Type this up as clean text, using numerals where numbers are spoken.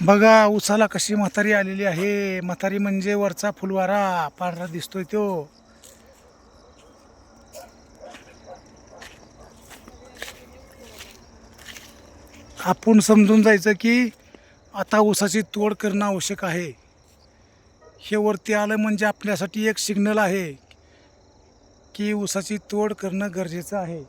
बघा उसाला कशी म्हातारी आलेली आहे. म्हातारी म्हणजे वरचा फुलवारा पांढरा दिसतोय तो. आपण समजून जायचं की आता ऊसाची तोड करणं आवश्यक आहे. हे वरती आलं म्हणजे आपल्यासाठी एक सिग्नल आहे की ऊसाची तोड करणं गरजेचं आहे.